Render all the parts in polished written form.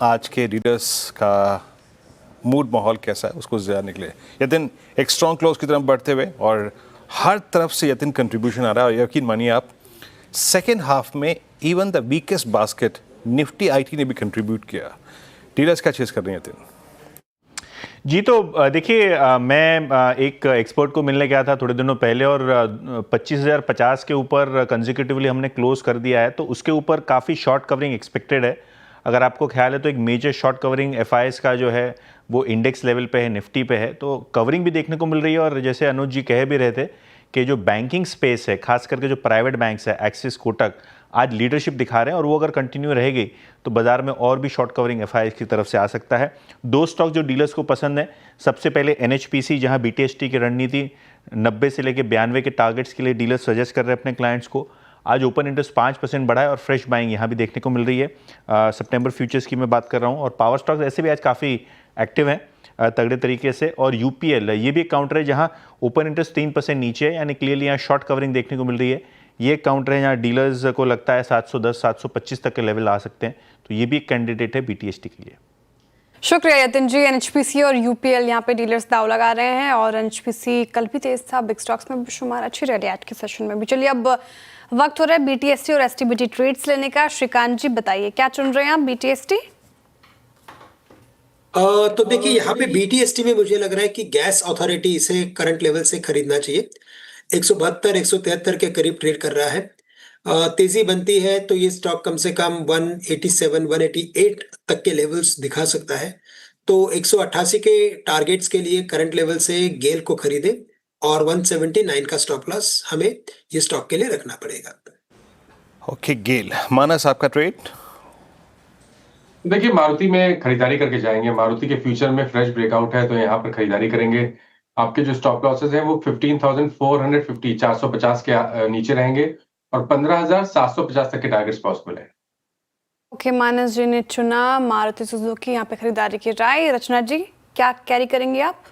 आज के डीलर्स का मूड माहौल कैसा है उसको जानने के लिए यतिन एक स्ट्रॉन्ग क्लोज की तरफ बढ़ते हुए और हर तरफ से यतिन कंट्रीब्यूशन आ रहा है और यकीन मानिए आप सेकेंड हाफ में even the weakest basket Nifty IT ने भी कंट्रीब्यूट किया। डीलर्स क्या चीज़ कर रही हैं यतिन? जी तो देखिए मैं एक एक्सपर्ट को मिलने गया था थोड़े दिनों पहले और 25,050 के ऊपर कंसेक्यूटिवली हमने क्लोज कर दिया है, तो उसके ऊपर काफ़ी शॉर्ट कवरिंग एक्सपेक्टेड है। अगर आपको ख्याल है तो एक मेजर शॉर्ट कवरिंग एफआईएस का जो है वो इंडेक्स लेवल पे है, निफ्टी पे है, तो कवरिंग भी देखने को मिल रही है। और जैसे अनुज जी कह भी रहे थे कि जो बैंकिंग स्पेस है, खास करके जो प्राइवेट बैंक्स है, एक्सिस, कोटक, आज लीडरशिप दिखा रहे हैं और वो अगर कंटिन्यू रहेगी तो बाजार में और भी शॉर्ट कवरिंग एफआईएस की तरफ से आ सकता है। दो स्टॉक जो डीलर्स को पसंद है, सबसे पहले एनएचपीसी, जहां बीटीएसटी की रणनीति 90 से लेकर 92 के टारगेट्स के लिए डीलर्स सजेस्ट कर रहे हैं अपने क्लाइंट्स को। आज ओपन इंटरेस्ट 5% बढ़ा है और फ्रेश बाइंग यहाँ भी देखने को मिल रही है। सितंबर फ्यूचर्स की मैं बात कर रहा हूँ और पावर स्टॉक्स ऐसे भी आज काफ़ी एक्टिव हैं तगड़े तरीके से। और यूपीएल ये भी एक काउंटर है जहाँ ओपन इंटरेस्ट 3% नीचे है, यानी क्लियरली यहाँ शॉर्ट कवरिंग देखने को मिल रही है। ये एक काउंटर है जहाँ डीलर्स को लगता है 710 725 तक के लेवल आ सकते हैं, तो ये भी एक कैंडिडेट है बीटीएसटी के लिए। शुक्रिया यतिन जी। एनएचपीसी और यूपीएल यहाँ पे डीलर्स दाव लगा रहे हैं और एनएचपीसी कल भी तेज था, बिग स्टॉक्स में भी शुमार अच्छी रही आज के सेशन में भी। चलिए अब वक्त हो रहा है बीटीएसटी और एसटीबीटी ट्रेड्स लेने का। श्रीकांत जी बताइए क्या चुन रहे हैं आप बीटीएसटी? तो देखिए यहाँ पे बीटीएसटी में मुझे लग रहा है कि गैस अथॉरिटी इसे करंट लेवल से खरीदना चाहिए। 172 173 के करीब ट्रेड कर रहा है। तेजी बनती है तो ये स्टॉक कम से कम 187 188 तक के लेवल्स दिखा सकता है। तो 188 के टारगेट्स के लिए करंट लेवल से गेल को खरीदे और 179 का स्टॉप लॉस हमें ये स्टॉक के लिए रखना पड़ेगा। ओके गेल, मानस आपका ट्रेड? देखिए मारुति में खरीदारी करके जाएंगे। मारुति के फ्यूचर में फ्रेश ब्रेकआउट है तो यहाँ पर खरीदारी करेंगे। आपके जो स्टॉप लॉसेस हैं वो 15,450 450 के नीचे रहेंगे और 15,750 तक के टारगेट्स पॉसिबल है। ओके, मानस जी ने चुना मारुति सुजुकी, यहाँ पे खरीदारी की राय। रचना जी क्या कैरी करेंगे आप?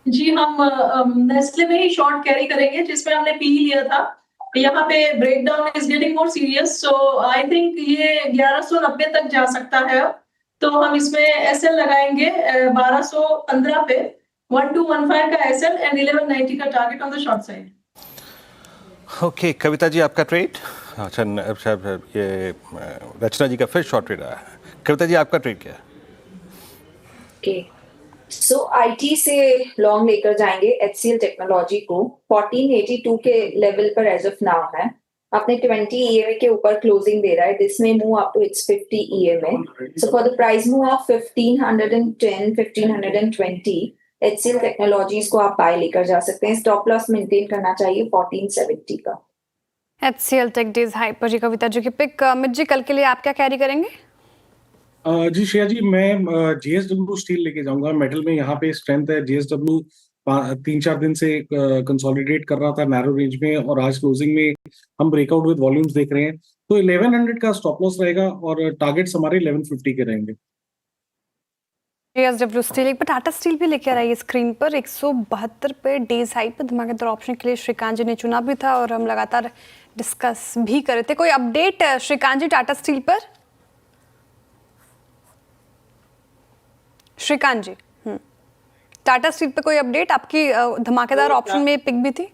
जी हम नेस्ले में ही शॉर्ट कैरी करेंगे जिसमें हमने पी लिया था। यहाँ पे breakdown is getting more serious, so I think ये 1190 तक जा सकता है। तो हम इसमें एसएल लगाएंगे 1215 पे, 1215 का एसएल एंड 1190 का target on the short side. Okay Kavita ji आपका ट्रेड? अच्छा ये रचना जी का फिर शॉर्ट ट्रेड आया है। कविता जी आपका ट्रेड क्या है? ओके सो आईटी से लॉन्ग लेकर जाएंगे एचसीएल टेक्नोलॉजी को। 1482 के लेवल पर एज ऑफ नाउ है। अपने 20 ईएमए के ऊपर क्लोजिंग दे रहा है। दिस में move up to its 50 EMA. So for the price move of 1510 1520 HCL Technologies को आप बाय लेकर जा सकते हैं। स्टॉप लॉस मेंटेन करना चाहिए 1470 का। एचसीएल टेक डेज हाई पर कविता जी की पिक। अमित जी कल के लिए आप क्या कैरी करेंगे? जी श्रेया जी, मैं जेएसडब्ल्यू स्टील लेके जाऊंगा। मेटल में यहाँ पे स्ट्रेंथ है। जेएसडब्ल्यू 3-4 दिन से कंसोलिडेट कर रहा था नैरो रेंज में और आज क्लोजिंग में हम ब्रेकआउट विद वॉल्यूम्स देख रहे हैं। तो 1100 का स्टॉप लॉस रहेगा और टारगेट्स हमारे 1150 के रहेंगे। जेएसडब्ल्यू स्टील, एक बार टाटा स्टील भी लेके आ रही है स्क्रीन पर 172 पे डेज हाई पर धमाकेदार ऑप्शन के लिए श्रीकांत जी ने चुना भी था और हम लगातार डिस्कस भी कर रहे थे। कोई अपडेट श्रीकांत जी टाटा स्टील पर? श्रीकांत जी टाटा स्टील पे कोई अपडेट? आपकी धमाकेदार ऑप्शन में पिक भी थी।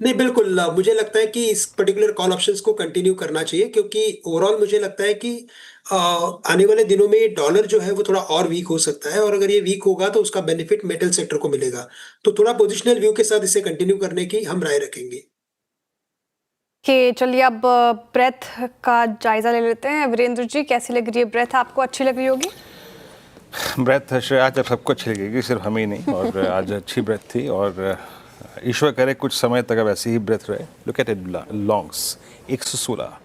नहीं बिल्कुल, मुझे लगता है कि इस पर्टिकुलर कॉल ऑप्शंस को कंटिन्यू करना चाहिए क्योंकि ओवरऑल मुझे लगता है कि आने वाले दिनों में डॉलर जो है वो थोड़ा और वीक हो सकता है और अगर ये वीक होगा तो उसका बेनिफिट मेटल सेक्टर को मिलेगा। तो थोड़ा पोजिशनल व्यू के साथ इसे कंटिन्यू करने की हम राय रखेंगे। कि चलिए अब ब्रेथ का जायजा ले लेते हैं। वीरेंद्र जी कैसी लग रही है ब्रेथ? आपको अच्छी लग रही होगी? ब्रेथ आज अब सबको अच्छी लगेगी, सिर्फ हमें ही नहीं। और आज अच्छी ब्रेथ थी और ईश्वर करे कुछ समय तक अब ऐसी ही ब्रेथ रहे। Look at it longs 116